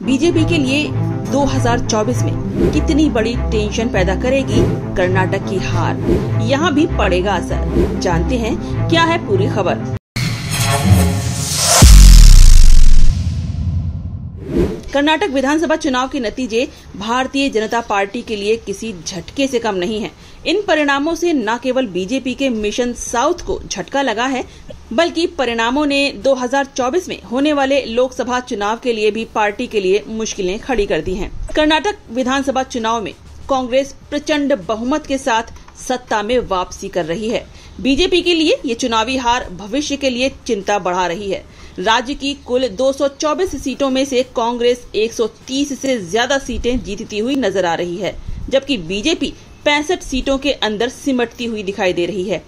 BJP के लिए 2024 में कितनी बड़ी टेंशन पैदा करेगी कर्नाटक की हार, यहाँ भी पड़ेगा असर। जानते हैं क्या है पूरी खबर। कर्नाटक विधानसभा चुनाव के नतीजे भारतीय जनता पार्टी के लिए किसी झटके से कम नहीं हैं। इन परिणामों से न केवल बीजेपी के मिशन साउथ को झटका लगा है, बल्कि परिणामों ने 2024 में होने वाले लोकसभा चुनाव के लिए भी पार्टी के लिए मुश्किलें खड़ी कर दी हैं। कर्नाटक विधानसभा चुनाव में कांग्रेस प्रचंड बहुमत के साथ सत्ता में वापसी कर रही है। बीजेपी के लिए ये चुनावी हार भविष्य के लिए चिंता बढ़ा रही है। राज्य की कुल 224 सीटों में से कांग्रेस 130 से ज्यादा सीटें जीतती हुई नजर आ रही है, जबकि बीजेपी 65 सीटों के अंदर सिमटती हुई दिखाई दे रही है।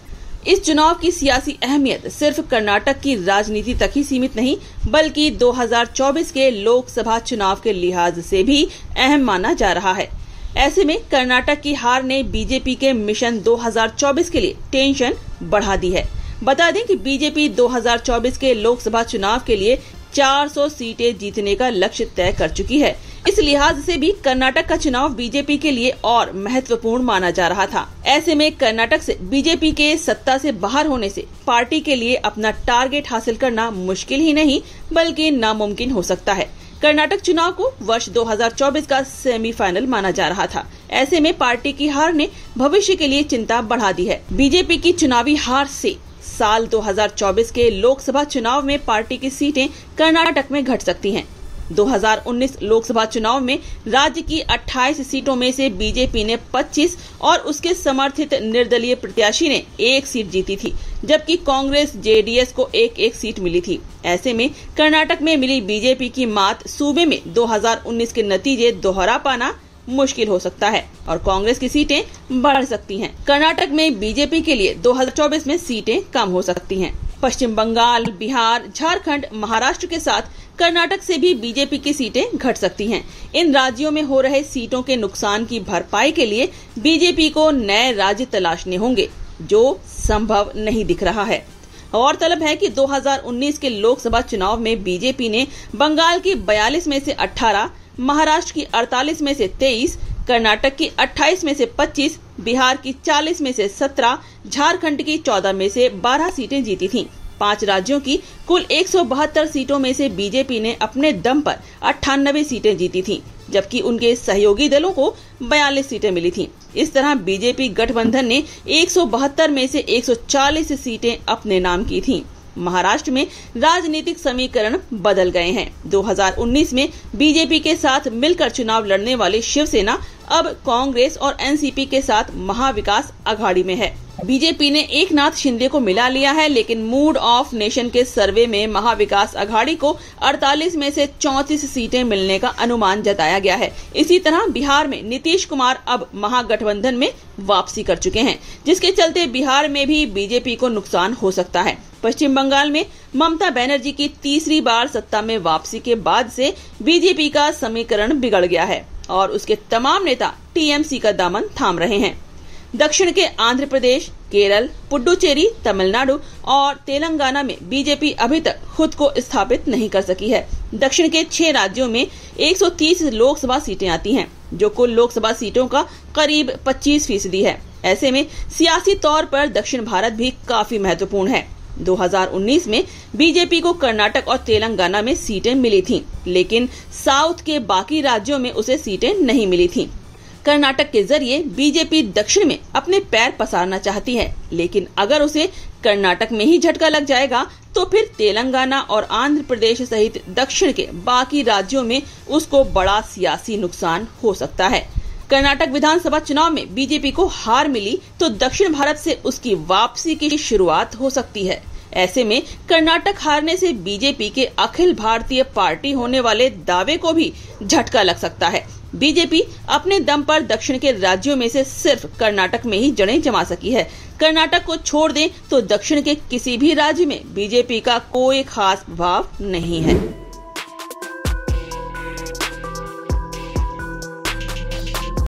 इस चुनाव की सियासी अहमियत सिर्फ कर्नाटक की राजनीति तक ही सीमित नहीं, बल्कि 2024 के लोकसभा चुनाव के लिहाज से भी अहम माना जा रहा है। ऐसे में कर्नाटक की हार ने बीजेपी के मिशन 2024 के लिए टेंशन बढ़ा दी है। बता दें कि बीजेपी 2024 के लोकसभा चुनाव के लिए 400 सीटें जीतने का लक्ष्य तय कर चुकी है। इस लिहाज से भी कर्नाटक का चुनाव बीजेपी के लिए और महत्वपूर्ण माना जा रहा था। ऐसे में कर्नाटक से बीजेपी के सत्ता से बाहर होने से पार्टी के लिए अपना टारगेट हासिल करना मुश्किल ही नहीं बल्कि नामुमकिन हो सकता है। कर्नाटक चुनाव को वर्ष 2024 का सेमीफाइनल माना जा रहा था। ऐसे में पार्टी की हार ने भविष्य के लिए चिंता बढ़ा दी है। बीजेपी की चुनावी हार से साल 2024 के लोकसभा चुनाव में पार्टी की सीटें कर्नाटक में घट सकती हैं। 2019 लोकसभा चुनाव में राज्य की 28 सीटों में से बीजेपी ने 25 और उसके समर्थित निर्दलीय प्रत्याशी ने 1 सीट जीती थी, जबकि कांग्रेस जेडीएस को 1-1 सीट मिली थी। ऐसे में कर्नाटक में मिली बीजेपी की मात सूबे में 2019 के नतीजे दोहरा पाना मुश्किल हो सकता है और कांग्रेस की सीटें बढ़ सकती हैं। कर्नाटक में बीजेपी के लिए 2024 में सीटें कम हो सकती हैं। पश्चिम बंगाल, बिहार, झारखंड, महाराष्ट्र के साथ कर्नाटक से भी बीजेपी की सीटें घट सकती हैं। इन राज्यों में हो रहे सीटों के नुकसान की भरपाई के लिए बीजेपी को नए राज्य तलाशने होंगे, जो संभव नहीं दिख रहा है। गौरतलब है कि 2019 के लोकसभा चुनाव में बीजेपी ने बंगाल की 42 में से 18, महाराष्ट्र की 48 में से 23, कर्नाटक की 28 में से 25, बिहार की 40 में से 17, झारखंड की 14 में से 12 सीटें जीती थीं। 5 राज्यों की कुल 172 सीटों में से बीजेपी ने अपने दम पर 98 सीटें जीती थीं, जबकि उनके सहयोगी दलों को 42 सीटें मिली थीं। इस तरह बीजेपी गठबंधन ने 172 में से 140 सीटें अपने नाम की थीं। महाराष्ट्र में राजनीतिक समीकरण बदल गए हैं। 2019 में बीजेपी के साथ मिलकर चुनाव लड़ने वाली शिवसेना अब कांग्रेस और एनसीपी के साथ महाविकास अघाड़ी में है। बीजेपी ने एकनाथ शिंदे को मिला लिया है, लेकिन मूड ऑफ नेशन के सर्वे में महाविकास अघाड़ी को 48 में से 34 सीटें मिलने का अनुमान जताया गया है। इसी तरह बिहार में नीतीश कुमार अब महागठबंधन में वापसी कर चुके हैं, जिसके चलते बिहार में भी बीजेपी को नुकसान हो सकता है। पश्चिम बंगाल में ममता बनर्जी की तीसरी बार सत्ता में वापसी के बाद से बीजेपी का समीकरण बिगड़ गया है और उसके तमाम नेता टीएमसी का दामन थाम रहे हैं। दक्षिण के आंध्र प्रदेश, केरल, पुडुचेरी, तमिलनाडु और तेलंगाना में बीजेपी अभी तक खुद को स्थापित नहीं कर सकी है। दक्षिण के 6 राज्यों में 130 लोकसभा सीटें आती हैं, जो कुल लोकसभा सीटों का करीब 25% है। ऐसे में सियासी तौर पर दक्षिण भारत भी काफी महत्वपूर्ण है। 2019 में बीजेपी को कर्नाटक और तेलंगाना में सीटें मिली थीं, लेकिन साउथ के बाकी राज्यों में उसे सीटें नहीं मिली थीं। कर्नाटक के जरिए बीजेपी दक्षिण में अपने पैर पसारना चाहती है, लेकिन अगर उसे कर्नाटक में ही झटका लग जाएगा तो फिर तेलंगाना और आंध्र प्रदेश सहित दक्षिण के बाकी राज्यों में उसको बड़ा सियासी नुकसान हो सकता है। कर्नाटक विधानसभा चुनाव में बीजेपी को हार मिली तो दक्षिण भारत से उसकी वापसी की शुरुआत हो सकती है। ऐसे में कर्नाटक हारने से बीजेपी के अखिल भारतीय पार्टी होने वाले दावे को भी झटका लग सकता है। बीजेपी अपने दम पर दक्षिण के राज्यों में से सिर्फ कर्नाटक में ही जड़ें जमा सकी है। कर्नाटक को छोड़ दें तो दक्षिण के किसी भी राज्य में बीजेपी का कोई खास प्रभाव नहीं है।